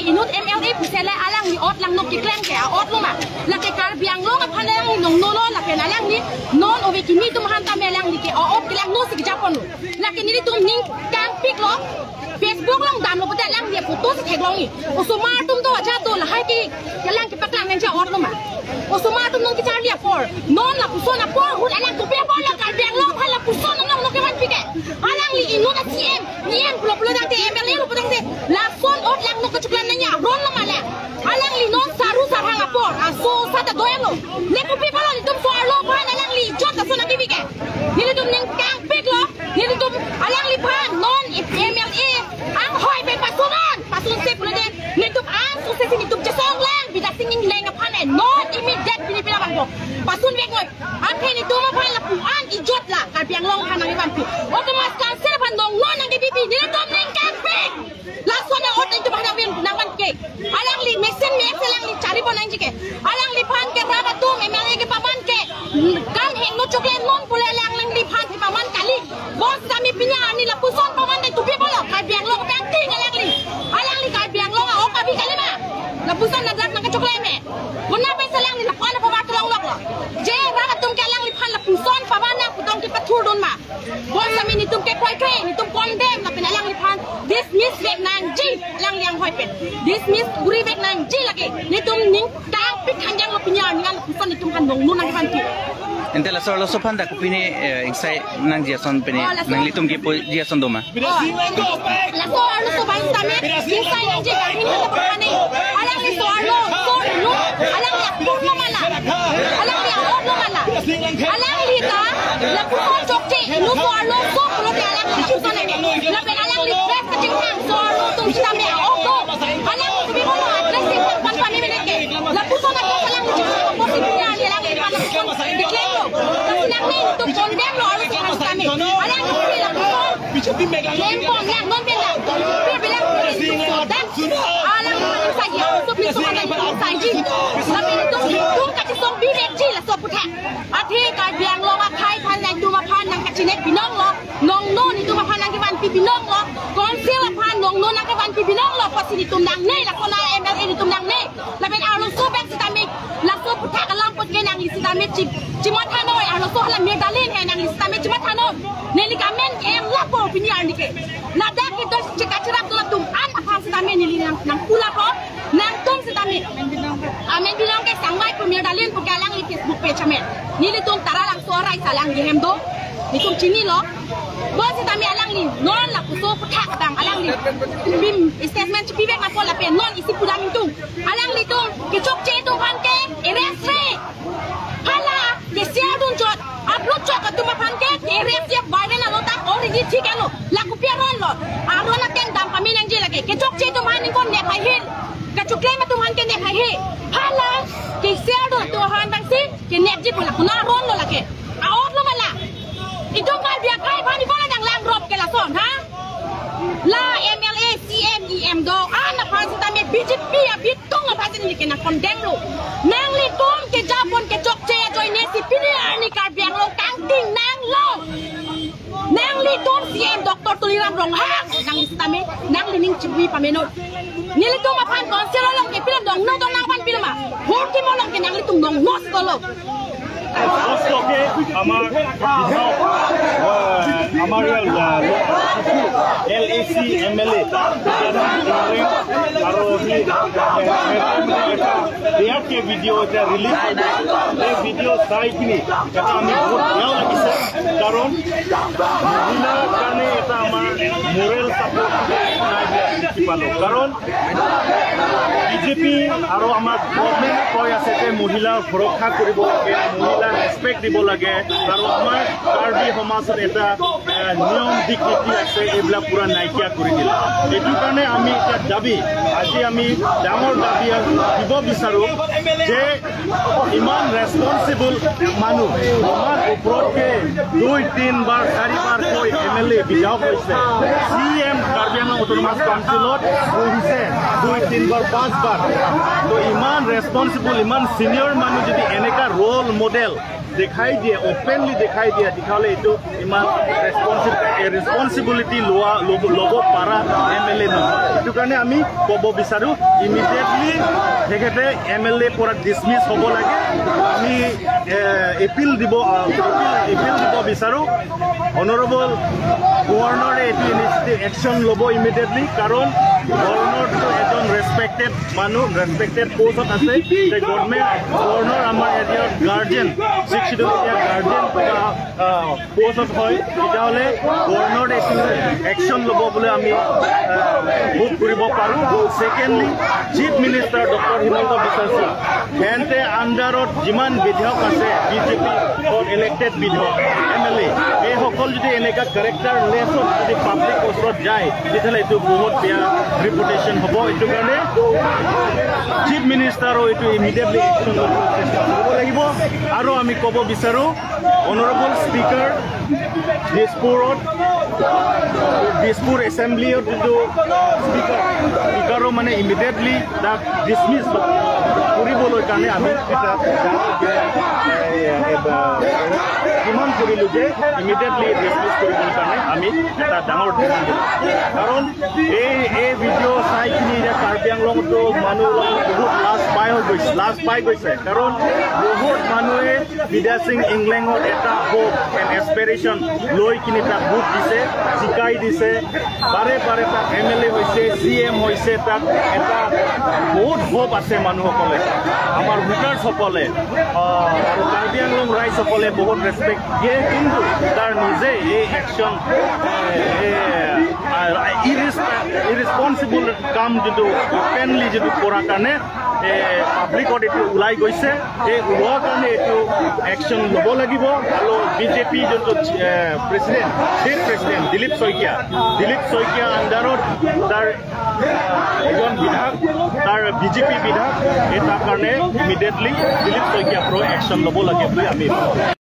inut MLA pusela alang ni ot lang nok kiklen ke ot luma la ke kar biang lo nga phalang ni nong nolo la ke alang ni non obe kimi tum han ta melang ni ke ot kilang no sig japon la ke ni tum ning kang pik lo Facebook lang dam lo pata lang dia foto se theglong ni osuma tum to acha to la hai ki lang ki paklang nang cha ot luma osuma tum nong ki char lia for non la pusona por hut alang to pe por la kar biang lo phala pusona nong no ke man pike alang li inut a CM nien pulo pulo dang te MLA lo pata se la son ot lang no ko chuklan na nya ron la mala alang li non saru sarang apor aso sata doyalo ne ko pe pala ni tum so arlo phan alang li jot ta sona pike ni tum ning kang pik lo ni tum alang li phan non MLA ang hoy pe pasunan pasun se pulo de ni tum ang so se ni tum chasong lang bida singing leng aphan e non immediate bini pila bang ko pasun vek ngoi an pe ni tum aphan la pu an ijot la kar piang long phan ang iban pi otomas kan se phan dong non ang DPP ni tum ning kang pik la sona ot ni tum hang bin nang ban ke alang li mesen me selang li cari pon anji ke alang li phan ke ra tum MLA ke paman ke kan heng no choklen non pula lang lang li phan ke paman kali bos kami pinya ani la puson paman de tupi bola kar piang long kang ting alang li kar piang long ok abi kali ma la puson na dak nang choklen me guna pe selang li la phan pa mak long lok je ra tum ke alang li phan la puson paman na putong ki pathur don ma bos kami ni tum ke koi kre ni tum condemn la pen alang li phan dismiss vek nang ji lang liang hoi pen dismiss guri vek nang ji lagi ni tum ning kang pik hanjang lo pinya ni ngan puson ni tum han dong nun nang ban pi ente la solo sopan da kupini insai nang jason pene nang litum ki po jason doma la so arlo so ban tame insai nang je gahin la pakane alang li so arlo so nu alang li pur no mala alang li ot no mala alang li ta la puson chokche nu so arlo so pulo de alang li puson ne la pen alang li press ka ching hang so arlo tum tame ot do alang li bi mo address sing pan pan me ke la puson ko alang li ching ko si pinya ni alang li pan puson declare lo silang ni tu condemn lo arlo so tame alang li la puson bichupi megang lempong yang non bilang bilang alang li sa ya so pi so kan sa ji tapi tu ka song bi nek ji la so putha athi ka biang lo ma khai phan nang tu ma phan nang ka chinek binong lo nong no ni tu ma phan nang ki ban pi binong lo kon se la phan nong no nang ka ban pi binong lo pasi ni tum nang nei la kona MLA ni tum nang nei la ben arlo so bek sitamik la so putha ka lam put ke nang li sitamik chi ma thanoi arlo so hala me dalin he nang li sitamik chi ma thano ne li kamen em la po pinyar ni ke la da ki to chika chirap to tum an aphan sitamik ni li nang pula ko nang tum sitamik amen binong ke sangwai premier dalin pu ka lang li Facebook page amen ni li tum tara lang so rai salang di hem do ni tum chini lo bo sitamik alang li non la pu so putha tang alang li bim statement chi bek ma po la pe non isi pula min tum alang li tum ke chok che tum phan ke arrest re hala ke share dun chot upload chot tum phan ke arrest ye viral lo ta already thik alo la ku pia ron lo aro na ten dam kami nang je lage ke chok che tum han ko ne khai hin ka chuk le ma tum han ke ne khai he hala ke share dun tu han dang si ke net ji pula kuna ron lo lage a ot lo mala itong kal biak khai phan ni ko na dang lang rob ke la son ha la MLA CMEM do ana phan sitame BJP a bitong a phan ni ke na condemn lo nang li tum ke japon ke chok che join ne si piniar ni kar biang lo kang ting nang lo nang li tum CM Dr. Tuliram Rong ha nang li sitame nang li ning chibui pameno ni li tum a phan kon selo long ke pilam dong no dong nang pan pilama hor ki mo long ke nang li tum dong nos ko lo আমার LAC MLA আরো বিয়াকে video এটা release এই video চাই কিনি এটা আমি বহুত ভালো লাগিছে কারণ মহিলার কারণে এটা আমার মোরাল সাপোর্ট পালো কারণ বিজেপি আৰু আমাৰ গভৰ্ণমেণ্ট কৈ আছে যে মহিলাৰ সুৰক্ষা কৰিব লাগে মহিলাৰ ৰেসপেক্ট দিব লাগে আৰু আমাৰ কাৰ্বি সমাজত এটা নিয়ম দিক নীতি আছে এইবিলাক পুৰা নাইকিয়া কৰি দিলে এইটো কাৰণে আমি এটা দাবী আজি আমি ডাঙৰ দাবী দিব বিচাৰোঁ যে ইমান ৰেসপন্সিবল মানুহ আমাৰ ওপৰতকে 2-3 বাৰ 4 বাৰ কৈ MLA বিধায়ক হৈছে CM কাৰ্বি আংলং অটোনমাস কাউন্সিলত বহিছে 2-3 বাৰ 5 বাৰ তো ইমান ৰেসপন্সিবল ইমান সিনিয়ৰ মানুহ যদি এনেকা ৰোল মডেল দেখাই দিয়ে ওপেনলি দেখাই দিয়ে তেতিয়াহ'লে এইটো ইমান ৰেছপনচিবিলিটি ল'ব পৰা MLA নহয় এইটো কাৰণে আমি ক'ব বিচাৰোঁ ইমিডিয়েটলি তেখেতে MLA পৰা ডিছমিছ হ'ব লাগে আমি এপিল দিব বিচাৰোঁ অনাৰেবল গভৰ্ণৰে এইটো ইনিচিয়েটিভ একশ্যন ল'ব ইমিডিয়েটলি কাৰণ গভৰ্ণৰটো এজন ৰেছপেক্টেড মানুহ ৰেছপেক্টেড পষ্টত আছে গভৰ্ণৰ আমাৰ এৰিয়াৰ গাৰ্জেন শিক্ষিত গাৰ্জেন পষ্টত হয় তেতিয়াহ'লে গভৰ্ণৰে এইটো একশ্যন ল'ব বুলি আমি ভোট কৰিব পাৰোঁ secondly chief minister doctor Himanta Biswa Sarma সিহঁতে আণ্ডাৰত যিমান বিধায়ক আছে BJP ইলেক্টেড বিধায়ক MLA এইসকল যদি এনেকুৱা কেৰেক্টাৰ লেছত যদি পাব্লিক ওচৰত যায় তেতিয়াহ'লে এইটো বহুত বেয়া ৰিপুটেশ্যন হ'ব এইটো কাৰণে চিফ মিনিষ্টাৰো এইটো ইমিডিয়েটলি একশ্যন ল'ব চেষ্টা কৰিব লাগিব আৰু আমি ক'ব বিচাৰোঁ অনাৰেবল স্পীকাৰ দিছপুৰ এছেম্বলিৰ যিটো স্পীকাৰো মানে ইমিডিয়েটলি তাক ডিছমিছ কৰিবলৈ কাৰণে আমি এটা ডিমাণ্ড কৰিলোঁ যে ইমিডিয়েটলি ডিছমিছ কৰিবলৈ কাৰণে আমি এটা ডাঙৰ ডিমাণ্ড দিলোঁ কাৰণ এই ভিডিঅ' চাই কিনি এতিয়া কাৰ্বি আংলঙতো মানুহ বহুত লাজ পাই গৈছে কাৰণ বহুত মানুহে বিদ্যা সিং ইংলেণ্ডত এটা হোপ এণ্ড এছপিৰেশ্যন লৈ কিনি তাক ভোট দিছে জিকাই দিছে বাৰে বাৰে তাক MLA হৈছে CM হৈছে তাক এটা বহুত হোপ আছে মানুহসকলে আমাৰ ভোটাৰ্ছসকলে আৰু কাৰ্বি আংলং ৰাইজসকলে বহুত ৰেছপেক্ট দিয়ে কিন্তু তাৰ নিজে এই একশ্যন ইৰেছপনচিবল কাম যিটো ওপেনলি যিটো কৰাৰ কাৰণে পাব্লিকত এইটো ওলাই গৈছে এই ওলোৱাৰ কাৰণে এইটো একশ্যন ল'ব লাগিব আৰু BJP যোনটো ষ্টেট প্ৰেচিডেণ্ট দিলীপ শইকীয়া আণ্ডাৰত তাৰ এজন বিধায়ক তাৰ BJP বিধায়ক এই তাৰ কাৰণে ইমিডিয়েটলি দিলীপ শইকীয়াৰ পৰা একশ্যন ল'ব লাগে বুলি আমি